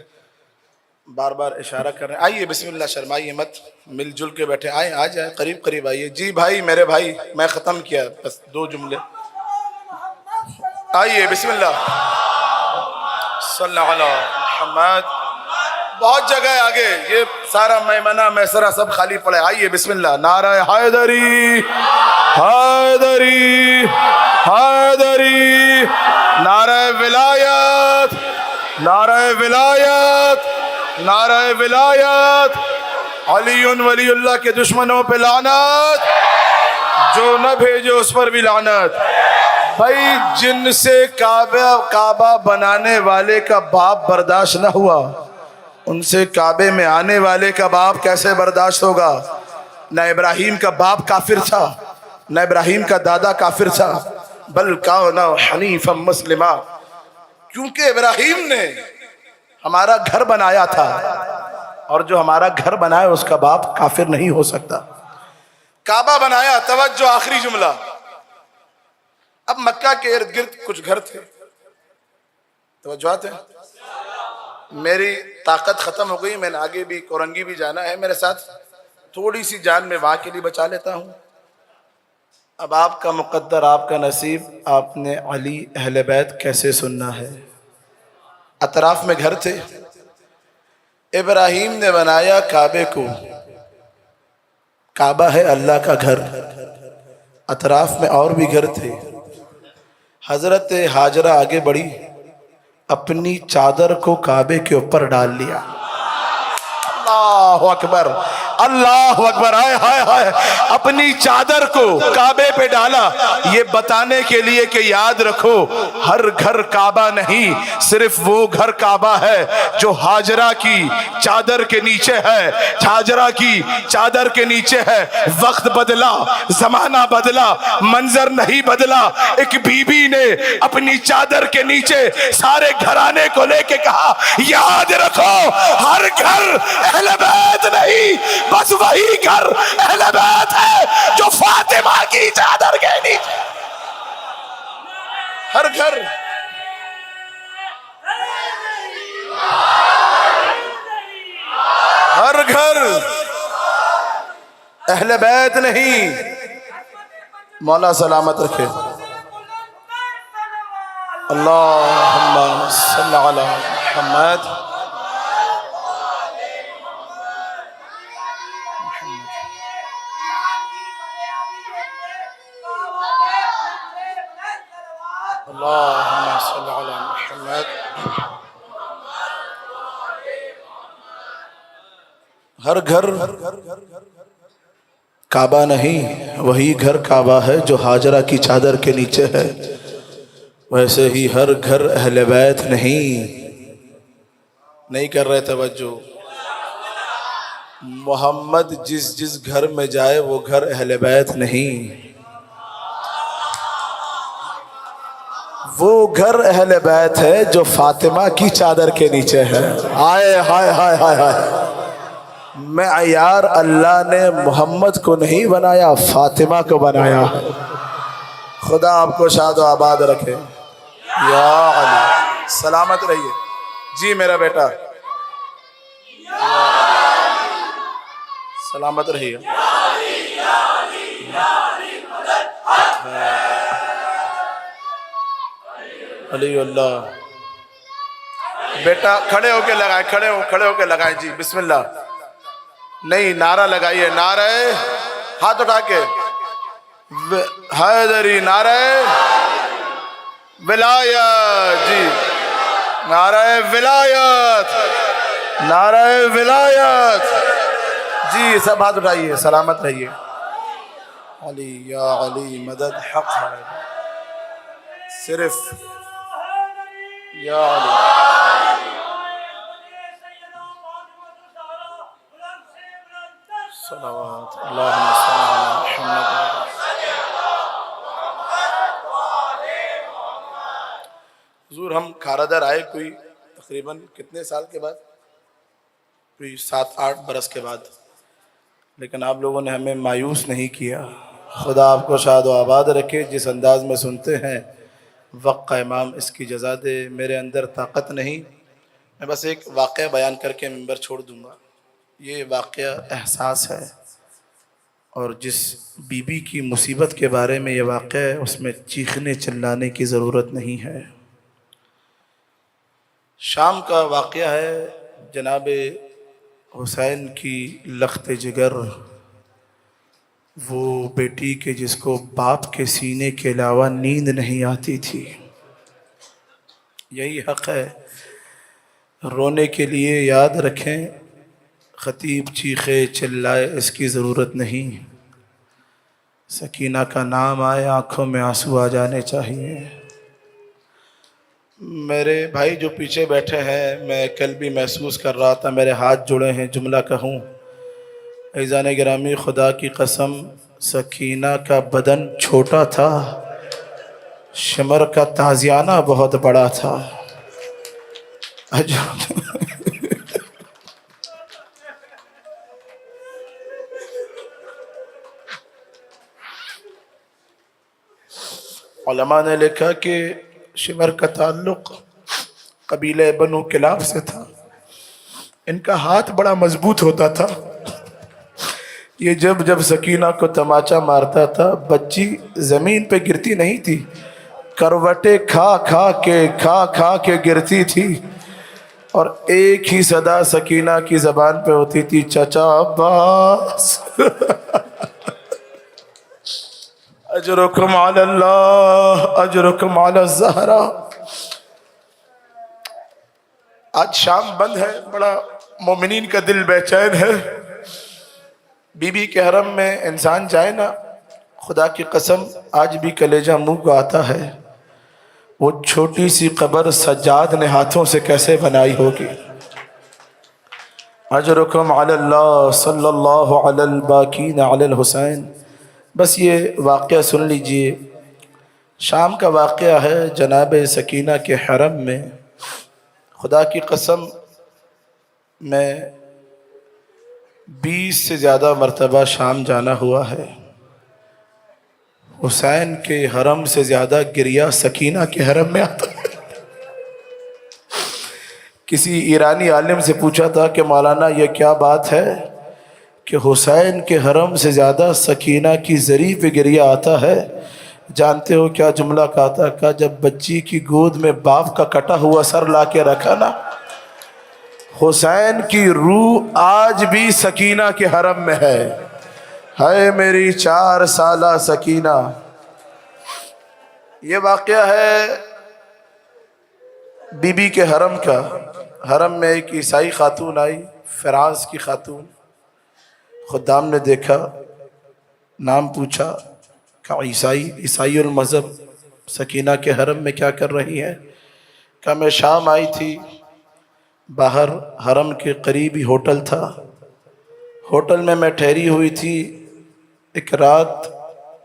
بار بار اشارہ کر رہے ہیں. آئیے بسم اللہ, شرمائیے مت, مل جل کے بیٹھے, آئیں آ جائیں قریب قریب آئیے. جی بھائی میرے بھائی, میں ختم کیا بس 2 جملے. آئیے بسم اللہ, صلی اللہ علیہ محمد. بہت جگہ ہے آگے, یہ سارا میمنہ میسرہ سب خالی پڑے. آئیے بسم اللہ. نعرہ حیدری حیدری حیدری, نعرہ ولایت نعرہ ولایت نعرہ ولایت. علی ولی اللہ کے دشمنوں پہ لعنت, جو نہ بھیجے اس پر بھی لعنت. بھائی جن سے کعبہ بنانے والے کا باپ برداشت نہ ہوا, ان سے کعبے میں آنے والے کا باپ کیسے برداشت ہوگا؟ نہ ابراہیم کا باپ کافر تھا, نہ ابراہیم کا دادا کافر تھا, بل کان حنیفا مسلما. کیونکہ ابراہیم نے ہمارا گھر بنایا تھا, اور جو ہمارا گھر بنایا اس کا باپ کافر نہیں ہو سکتا. کعبہ بنایا, توجہ آخری جملہ. اب مکہ کے ارد گرد کچھ گھر تھے, توجہات ہیں. میری طاقت ختم ہو گئی, میں نے آگے بھی کورنگی بھی جانا ہے میرے ساتھ, تھوڑی سی جان میں وہاں کے لیے بچا لیتا ہوں. اب آپ کا مقدر, آپ کا نصیب, آپ نے علی اہل بیت کیسے سننا ہے. اطراف میں گھر تھے, ابراہیم نے بنایا کعبے کو, کعبہ ہے اللہ کا گھر, اطراف میں اور بھی گھر تھے. حضرت ہاجرہ آگے بڑھی, اپنی چادر کو کعبے کے اوپر ڈال لیا. اللہ اکبر اللہ اکبر. ہائے ہائے ہائے, اپنی چادر کو کعبے پہ ڈالا, یہ بتانے کے لیے کہ یاد رکھو ہر گھر کعبہ نہیں, صرف وہ گھر کعبہ ہے جو ہاجرہ کی چادر کے نیچے ہے. ہاجرہ کی چادر کے نیچے ہے. وقت بدلا, زمانہ بدلا, منظر نہیں بدلا. ایک بی بی نے اپنی چادر کے نیچے سارے گھرانے کو لے کے کہا, یاد رکھو ہر گھر اہل بیت نہیں, بس وہی گھر اہل بیت ہے جو فاطمہ کی چادر کے نیچے. ہر گھر ہر گھر اہل بیت نہیں. مولا سلامت رکھے. اللہم صلی علی محمد. اللہم صلی علی محمد. ہر گھر کعبہ نہیں, وہی گھر کعبہ ہے جو ہاجرہ کی چادر کے نیچے ہے. ویسے ہی ہر گھر اہل بیت نہیں کر رہے توجہ. محمد جس گھر میں جائے وہ گھر اہل بیت نہیں, وہ گھر اہل بیت ہے جو فاطمہ کی چادر کے نیچے ہے. ہائے ہائے ہائے ہائے ہائے. معیار اللہ نے محمد کو نہیں بنایا, فاطمہ کو بنایا. خدا آپ کو شاد و آباد رکھے. یا علی سلامت رہیے. جی میرا بیٹا سلامت رہیے. علی اللہ. بیٹا کھڑے ہو کے لگائیں, کھڑے ہو کے لگائیں. جی بسم اللہ. نہیں نعرہ لگائیے, نعرہ ہاتھ اٹھا کے حیدری, نعرہ ولایت. جی نعرہ ولایت, نعرہ ولایت. جی سب ہاتھ اٹھائیے, سلامت رہیے. علی یا علی مدد حق ہے صرف یا علی. صلوات اللہم صلی علی محمد. حضور ہم کھارادر آئے کوئی تقریباً کتنے سال کے بعد, کوئی 7-8 برس کے بعد. لیکن آپ لوگوں نے ہمیں مایوس نہیں کیا۔ خدا آپ کو شاد و آباد رکھے۔ جس انداز میں سنتے ہیں وقت کا امام اس کی جزا دے۔ میرے اندر طاقت نہیں، میں بس ایک واقعہ بیان کر کے ممبر چھوڑ دوں گا۔ یہ واقعہ احساس ہے، اور جس بی بی کی مصیبت کے بارے میں یہ واقعہ ہے اس میں چیخنے چلانے کی ضرورت نہیں ہے۔ شام کا واقعہ ہے، جناب حسین کی لخت جگر، وہ بیٹی کے جس کو باپ کے سینے کے علاوہ نیند نہیں آتی تھی۔ یہی حق ہے، رونے کے لیے یاد رکھیں، خطیب چیخے چلائے اس کی ضرورت نہیں۔ سکینہ کا نام آئے آنکھوں میں آنسو آ جانے چاہیے۔ میرے بھائی جو پیچھے بیٹھے ہیں، میں کل بھی محسوس کر رہا تھا، میرے ہاتھ جڑے ہیں، جملہ کہوں؟ عزیزان گرامی، خدا کی قسم، سکینہ کا بدن چھوٹا تھا، شمر کا تازیانہ بہت بڑا تھا۔ علماء نے لکھا کہ شمر کا تعلق قبیلہ بنو کلاب سے تھا، ان کا ہاتھ بڑا مضبوط ہوتا تھا۔ یہ جب سکینہ کو تماچا مارتا تھا، بچی زمین پہ گرتی نہیں تھی، کروٹیں کھا کے گرتی تھی، اور ایک ہی صدا سکینہ کی زبان پہ ہوتی تھی، چچا عباس اجرکم علی اللہ اجرکم علی الزہرا۔ آج شام بند ہے، بڑا مومنین کا دل بے چین ہے۔ بی بی کے حرم میں انسان جائے نا، خدا کی قسم آج بھی کلیجہ منہ کو آتا ہے، وہ چھوٹی سی قبر سجاد نے ہاتھوں سے کیسے بنائی ہوگی۔ اجرکم علی اللہ صلی اللہ علی الباکین علی الحسین۔ بس یہ واقعہ سن لیجئے، شام کا واقعہ ہے، جناب سکینہ کے حرم میں۔ خدا کی قسم میں 20 سے زیادہ مرتبہ شام جانا ہوا ہے، حسین کے حرم سے زیادہ گریہ سکینہ کے حرم میں آتا ہے۔ کسی ایرانی عالم سے پوچھا تھا کہ مولانا یہ کیا بات ہے کہ حسین کے حرم سے زیادہ سکینہ کی زری پہ گریہ آتا ہے؟ جانتے ہو کیا جملہ کہا تھا؟ کہا جب بچی کی گود میں باپ کا کٹا ہوا سر لا کے رکھا نا، حسین کی روح آج بھی سکینہ کے حرم میں ہے۔ ہے میری 4 سالہ سکینہ۔ یہ واقعہ ہے بی بی کے حرم کا۔ حرم میں ایک عیسائی خاتون آئی، فرانس کی خاتون۔ خدام نے دیکھا، نام پوچھا، کہا عیسائی المذہب، سکینہ کے حرم میں کیا کر رہی ہے؟ کہا میں شام آئی تھی، باہر حرم کے قریبی ہوٹل تھا، ہوٹل میں ٹھہری ہوئی تھی، ایک رات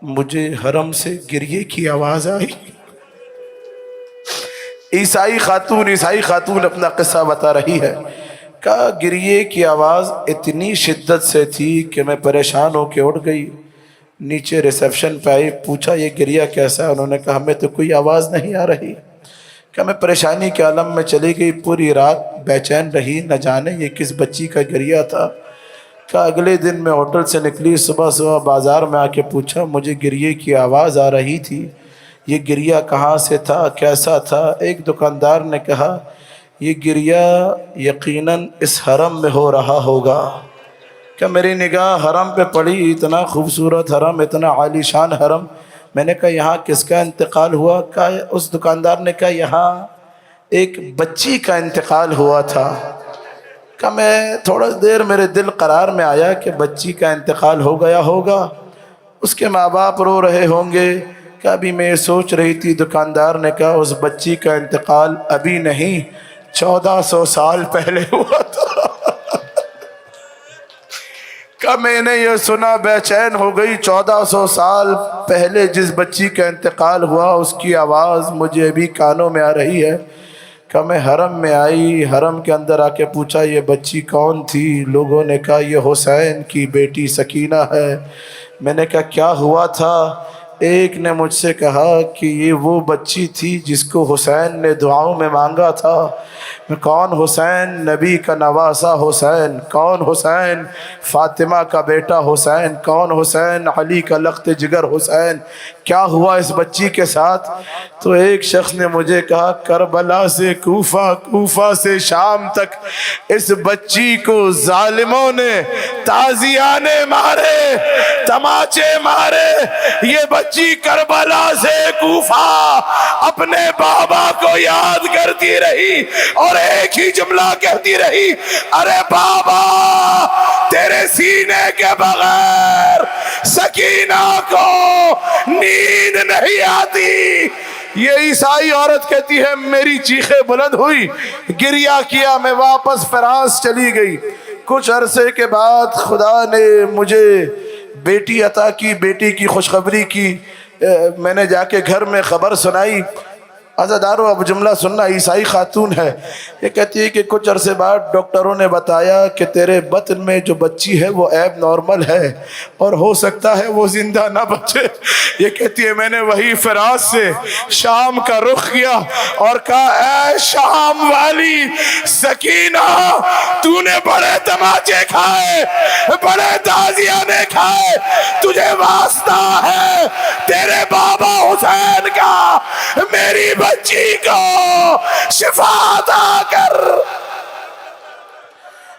مجھے حرم سے گریے کی آواز آئی۔ عیسائی خاتون اپنا قصہ بتا رہی ہے، کہا گریے کی آواز اتنی شدت سے تھی کہ میں پریشان ہو کے اٹھ گئی، نیچے ریسیپشن پہ آئی، پوچھا یہ گریہ کیسا ہے؟ انہوں نے کہا ہمیں تو کوئی آواز نہیں آ رہی۔ کہ میں پریشانی کے عالم میں چلی گئی، پوری رات بے چین رہی، نہ جانے یہ کس بچی کا گریہ تھا۔ کہ اگلے دن میں ہوٹل سے نکلی، صبح بازار میں آ کے پوچھا مجھے گریے کی آواز آ رہی تھی، یہ گریہ کہاں سے تھا، کیسا تھا؟ ایک دکاندار نے کہا یہ گریہ یقیناً اس حرم میں ہو رہا ہوگا۔ کہ میری نگاہ حرم پہ پڑی، اتنا خوبصورت حرم، اتنا عالی شان حرم۔ میں نے کہا یہاں کس کا انتقال ہوا؟ کہا اس دکاندار نے کہا یہاں ایک بچی کا انتقال ہوا تھا۔ کہ میں تھوڑا دیر میرے دل قرار میں آیا کہ بچی کا انتقال ہو گیا ہوگا، اس کے ماں باپ رو رہے ہوں گے۔ کہ ابھی میں یہ سوچ رہی تھی، دکاندار نے کہا اس بچی کا انتقال ابھی نہیں 1400 سال پہلے ہوا تھا۔ کہ میں نے یہ سنا بے چین ہو گئی، 1400 سال پہلے جس بچی کا انتقال ہوا اس کی آواز مجھے ابھی کانوں میں آ رہی ہے۔ کہ میں حرم میں آئی، حرم کے اندر آ کے پوچھا یہ بچی کون تھی؟ لوگوں نے کہا یہ حسین کی بیٹی سکینہ ہے۔ میں نے کہا کیا ہوا تھا؟ ایک نے مجھ سے کہا کہ یہ وہ بچی تھی جس کو حسین نے دعاؤں میں مانگا تھا۔ کون حسین؟ نبی کا نواسا حسین۔ کون حسین؟ فاطمہ کا بیٹا حسین۔ کون حسین؟ علی کا لخت جگر حسین۔ کیا ہوا اس بچی کے ساتھ؟ تو ایک شخص نے مجھے کہا کربلا سے کوفہ، کوفہ سے شام تک اس بچی کو ظالموں نے تازیانے مارے، تماچے مارے۔ یہ بچی کربلا سے کوفہ اپنے بابا کو یاد کرتی رہی اور ایک ہی جملہ کہتی رہی، ارے بابا تیرے سینے کے بغیر سکینہ کو نیند نہیں آتی۔ یہ عیسائی عورت کہتی ہے میری چیخیں بلند ہوئی، گریہ کیا، میں واپس فرانس چلی گئی۔ کچھ عرصے کے بعد خدا نے مجھے بیٹی عطا کی، بیٹی کی خوشخبری کی۔ میں نے جا کے گھر میں خبر سنائی۔ عزادارو اب جملہ سننا، عیسائی خاتون ہے، یہ کہتی ہے کہ کچھ عرصے بعد ڈاکٹروں نے بتایا کہ تیرے بطن میں جو بچی ہے وہ عیب نارمل ہے اور ہو سکتا ہے وہ زندہ نہ بچے۔ یہ کہتی ہے میں نے وہی فرانس سے شام کا رخ کیا اور کہا اے شام والی سکینہ، تو نے بڑے تماچے کھائے، بڑے تازیانے کھائے، تجھے واسطہ ہے تیرے بابا حسین کا، میری بچی کو شفا عطا کر۔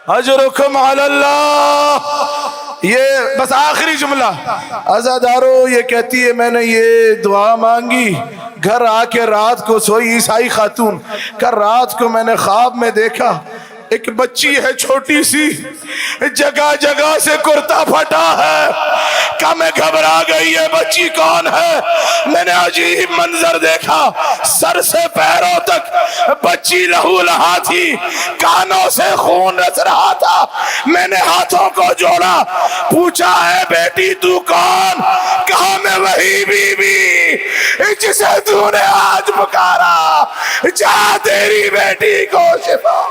اجرکم علی اللہ۔ یہ بس آخری جملہ، عزادارو یہ کہتی ہے میں نے یہ دعا مانگی، گھر آ کے رات کو سوئی، عیسائی خاتون کا، رات کو میں نے خواب میں دیکھا ایک بچی ہے چھوٹی سی، جگہ جگہ سے کرتا پھٹا ہے، کہ میں گھبرا گئی یہ بچی کون ہے؟ میں نے عجیب منظر دیکھا، سر سے پیروں تک بچی لہو لہا تھی، کانوں سے خون رس رہا تھا۔ میں نے ہاتھوں کو جوڑا، پوچھا ہے بیٹی تو کون؟ کہا میں وہی بی بی جسے تو نے آج پکارا، جا تیری بیٹی کو شفا۔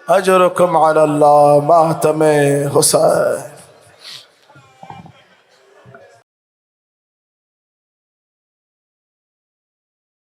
اجرکم علی اللہ، ماتم حسین۔